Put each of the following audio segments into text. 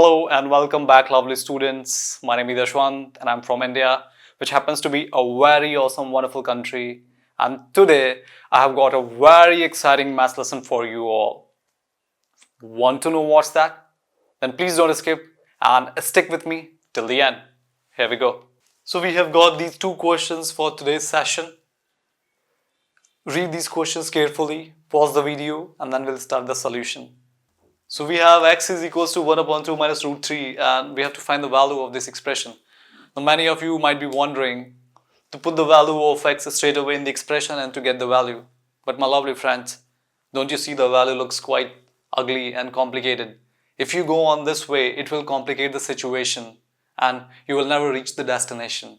Hello and welcome back, lovely students. My name is Ashwant and I'm from India, which happens to be a very awesome, wonderful country. And today I have got a very exciting math lesson for you all. Want to know what's that? Then please don't skip and stick with me till the end. Here we go. So we have got these two questions for today's session. Read these questions carefully, pause the video, and then we'll start the solution. So we have x is equals to 1 upon 2 minus root 3 and we have to find the value of this expression. Now many of you might be wondering to put the value of x straight away in the expression and to get the value. But my lovely friends, don't you see the value looks quite ugly and complicated? If you go on this way, it will complicate the situation and you will never reach the destination.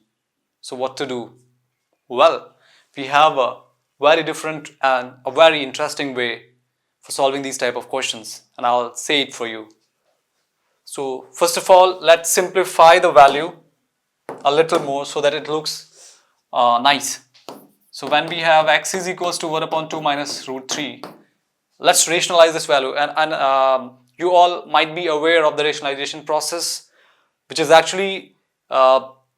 So what to do? Well, we have a very different and a very interesting way for solving these type of questions, and I'll say it for you. So first of all, let's simplify the value a little more so that it looks nice. So when we have x is equals to 1 upon 2 minus root 3, let's rationalize this value, and you all might be aware of the rationalization process, which is actually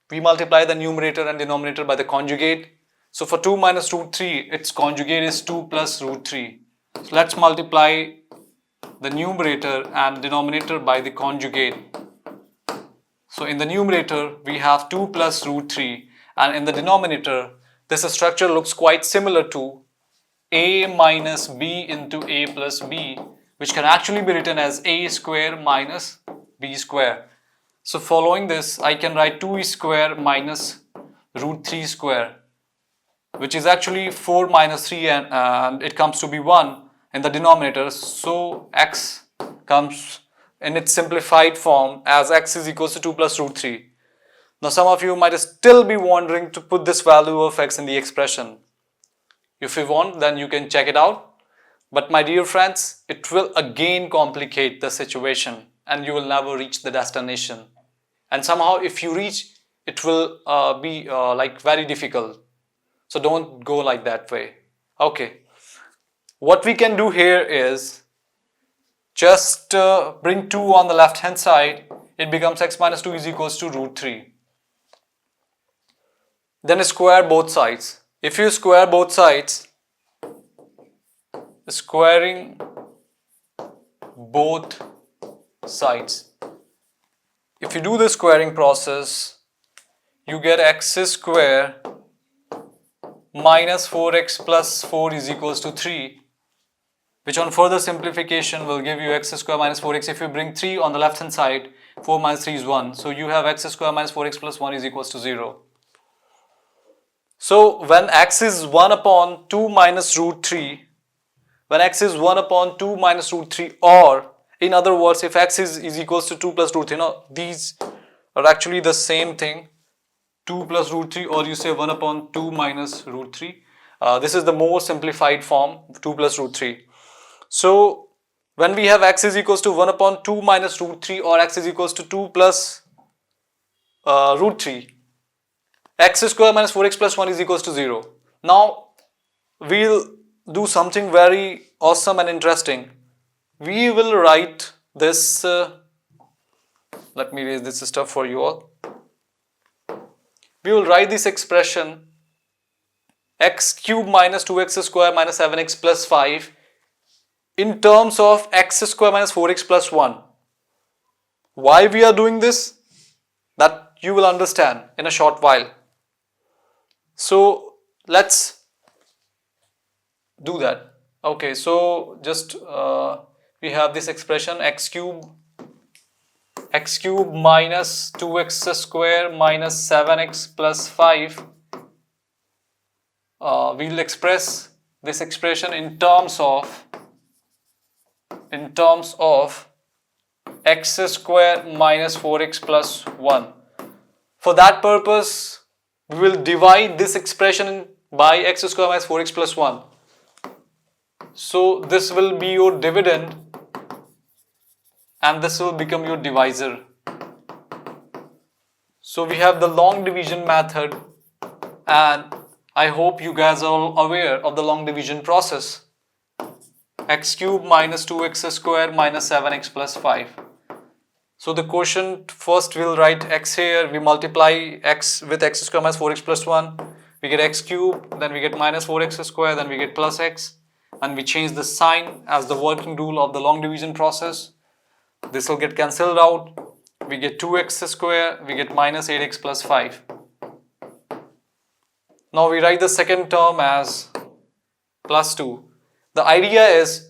we multiply the numerator and denominator by the conjugate. So for 2 minus root 3, its conjugate is 2 plus root 3. So let's multiply the numerator and denominator by the conjugate. So in the numerator we have 2 plus root 3, and in the denominator this structure looks quite similar to a minus b into a plus b, which can actually be written as a square minus b square. So following this, I can write 2 square minus root 3 square, which is actually 4 minus 3, and it comes to be 1 in the denominator. So x comes in its simplified form as x is equals to 2 plus root 3. Now some of you might still be wondering to put this value of x in the expression. If you want, then you can check it out. But my dear friends, it will again complicate the situation and you will never reach the destination. And somehow if you reach, it will be like very difficult. So don't go like that way. Okay. What we can do here is just bring 2 on the left hand side. It becomes x minus 2 is equals to root 3. Then square both sides. If you square both sides, squaring both sides, if you do the squaring process, you get x square minus 4x plus 4 is equals to 3, which on further simplification will give you x square minus 4x. If you bring 3 on the left hand side, 4 minus 3 is 1. So you have x square minus 4x plus 1 is equals to 0. So when x is 1 upon 2 minus root 3, when x is 1 upon 2 minus root 3, or in other words, if x is equals to 2 plus root 3, these are actually the same thing. 2 plus root 3, or you say 1 upon 2 minus root 3. This is the more simplified form, 2 plus root 3. So when we have x is equals to 1 upon 2 minus root 3 or x is equals to 2 plus root 3, x square minus 4x plus 1 is equals to 0. Now we'll do something very awesome and interesting. We will write this, let me erase this stuff for you all. We will write this expression x cube minus 2x square minus 7x plus 5 in terms of x square minus 4x plus 1. Why we are doing this? That you will understand in a short while. So let's do that. Okay, so just we have this expression x cube minus 2x square minus 7x plus 5. We'll express this expression in terms of x square minus 4x plus 1. For that purpose, we will divide this expression by x square minus 4x plus 1. So this will be your dividend and this will become your divisor. So we have the long division method, and I hope you guys are all aware of the long division process. X cube minus 2x square minus 7x plus 5. So the quotient, first we'll write x here, we multiply x with x square minus 4x plus 1, we get x cube, then we get minus 4x square, then we get plus x, and we change the sign as the working rule of the long division process. This will get cancelled out, we get 2x square, we get minus 8x plus 5. Now we write the second term as plus 2. The idea is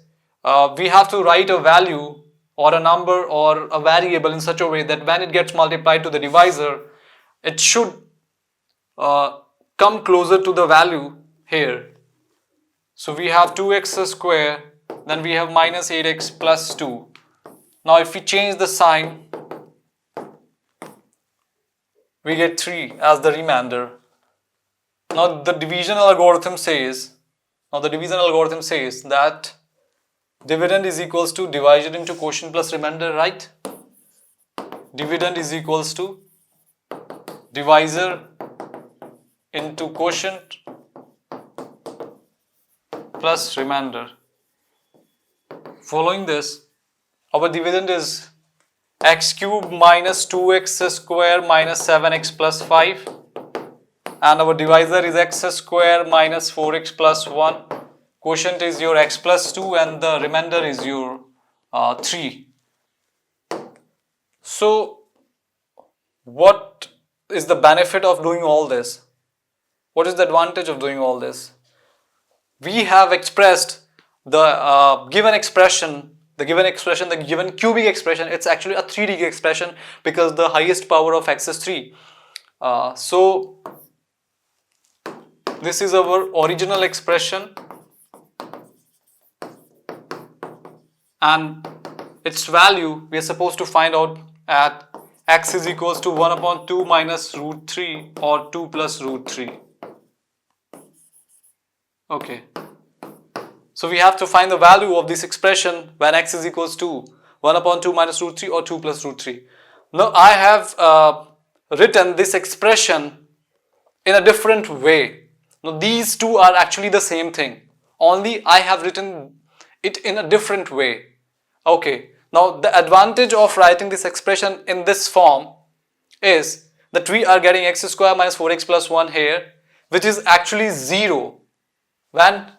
we have to write a value or a number or a variable in such a way that when it gets multiplied to the divisor, it should come closer to the value here. So we have 2x square, then we have minus 8x plus 2. Now if we change the sign, we get 3 as the remainder. Now the division algorithm says that dividend is equals to divisor into quotient plus remainder, right? Dividend is equals to divisor into quotient plus remainder. Following this, our dividend is x cube minus 2x square minus 7x plus 5, and our divisor is x square minus 4x plus 1. Quotient is your x plus 2 and the remainder is your 3. So what is the benefit of doing all this? What is the advantage of doing all this? We have expressed the given expression, the given cubic expression. It's actually a 3D expression because the highest power of x is 3. So this is our original expression, and its value we are supposed to find out at x is equals to 1 upon 2 minus root 3 or 2 plus root 3. Okay. So we have to find the value of this expression when x is equals to 1 upon 2 minus root 3 or 2 plus root 3. Now I have written this expression in a different way. Now these two are actually the same thing, only I have written it in a different way. Okay, now the advantage of writing this expression in this form is that we are getting x square minus 4x plus 1 here, which is actually 0 when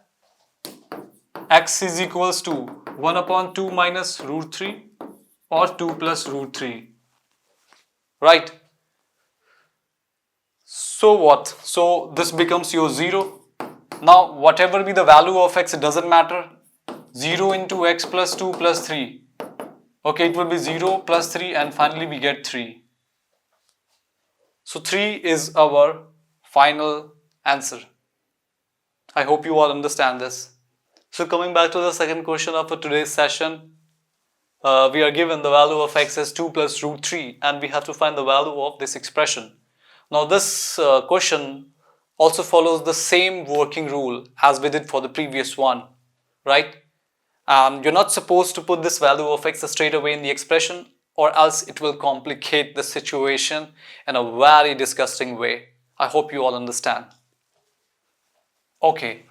x is equals to 1 upon 2 minus root 3 or 2 plus root 3, right? So what? So this becomes your 0. Now whatever be the value of x, it doesn't matter. 0 into x plus 2 plus 3. Okay, it will be 0 plus 3 and finally we get 3. So 3 is our final answer. I hope you all understand this. So coming back to the second question of today's session, we are given the value of x as 2 plus root 3 and we have to find the value of this expression. Now this question also follows the same working rule as we did for the previous one, right? You're not supposed to put this value of x straight away in the expression, or else it will complicate the situation in a very disgusting way. I hope you all understand. Okay,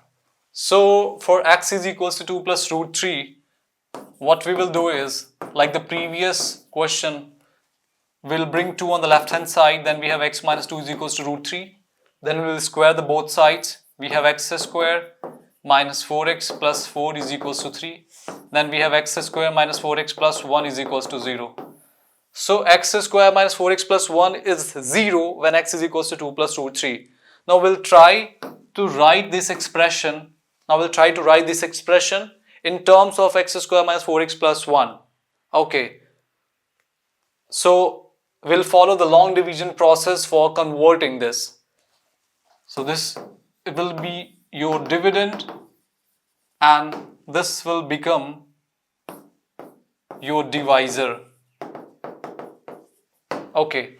so for x is equals to 2 plus root 3, what we will do is, like the previous question, we'll bring 2 on the left hand side, then we have x minus 2 is equals to root 3. Then we will square the both sides. We have x square minus 4x plus 4 is equals to 3. Then we have x square minus 4x plus 1 is equals to 0. So x square minus 4x plus 1 is 0 when x is equals to 2 plus root 3. Now we'll try to write this expression. In terms of x square minus 4x plus 1. Okay. So we'll follow the long division process for converting this. So this, it will be your dividend and this will become your divisor. Okay.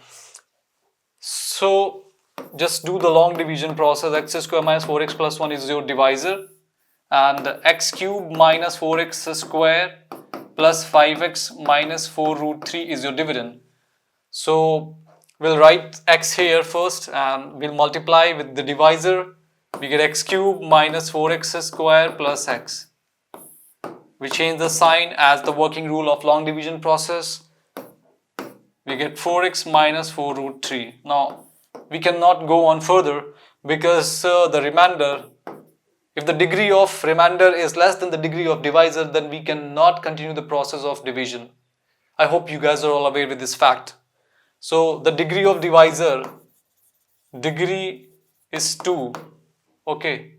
So just do the long division process. X square minus 4x plus 1 is your divisor, and x cube minus 4x square plus 5x minus 4 root 3 is your dividend. So we'll write x here first and we'll multiply with the divisor. We get x cube minus 4x square plus x. We change the sign as the working rule of long division process. we get 4x minus 4 root 3. Now, we cannot go on further because the remainder, if the degree of remainder is less than the degree of divisor, then we cannot continue the process of division. I hope you guys are all aware with this fact. So, the degree of divisor, degree is 2, okay.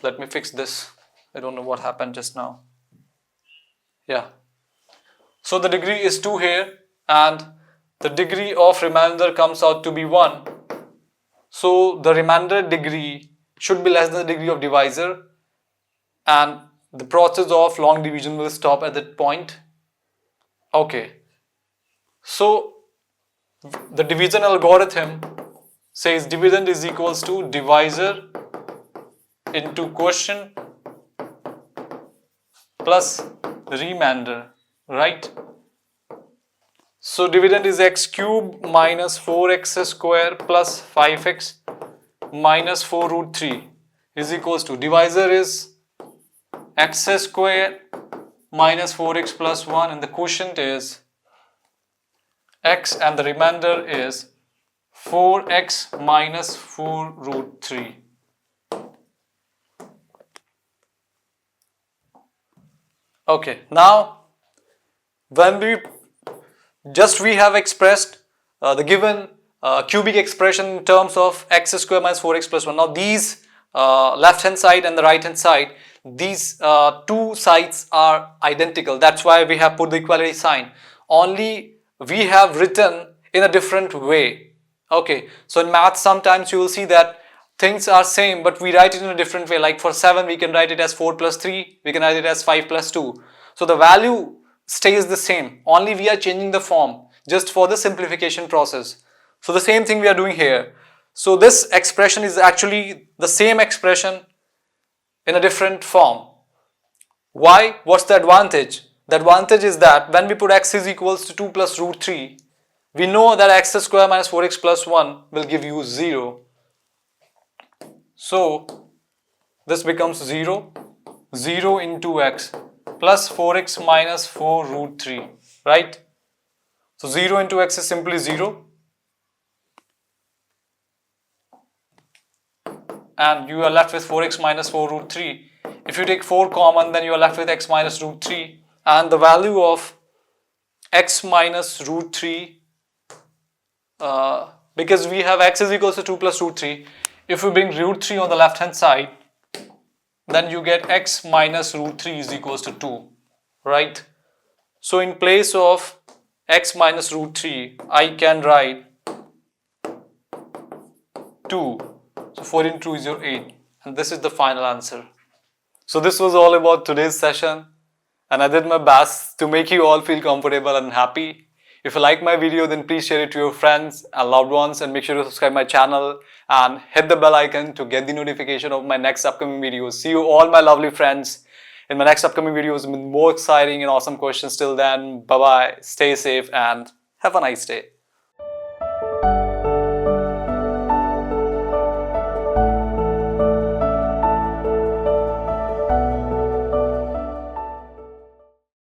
Let me fix this. I don't know what happened just now. Yeah. So the degree is 2 here and the degree of remainder comes out to be 1. So the remainder degree should be less than the degree of divisor and the process of long division will stop at that point. Okay. So the division algorithm says dividend is equals to divisor into quotient plus remainder, right? So dividend is x cube minus 4x square plus 5x minus 4 root 3 is equals to divisor is x square minus 4x plus 1 and the quotient is x and the remainder is 4x minus 4 root 3. Okay, now when we have expressed the given cubic expression in terms of x square minus 4x plus 1. Now these left hand side and the right hand side, these two sides are identical. That's why we have put the equality sign. Only we have written in a different way. Okay, so in math sometimes you will see that things are same but we write it in a different way. Like for 7 we can write it as 4 plus 3, we can write it as 5 plus 2. So the value stays the same, only we are changing the form just for the simplification process. So the same thing we are doing here. So this expression is actually the same expression in a different form. Why? What's the advantage? The advantage is that when we put x is equals to 2 plus root 3, we know that x square minus 4x plus 1 will give you 0. So this becomes 0, 0 into x plus 4x minus 4 root 3, right? So 0 into x is simply 0 and you are left with 4x minus 4 root 3. If you take 4 common, then you are left with x minus root 3 and the value of x minus root 3 because we have x is equals to 2 plus root 3. If we bring root 3 on the left hand side, then you get x minus root 3 is equals to 2, right? So in place of x minus root 3, I can write 2. So 4 into 2 is your 8 and this is the final answer. So this was all about today's session and I did my best to make you all feel comfortable and happy. If you like my video, then please share it to your friends and loved ones and make sure to subscribe my channel and hit the bell icon to get the notification of my next upcoming videos. See you all my lovely friends in my next upcoming videos with more exciting and awesome questions. Till then, bye bye, stay safe and have a nice day.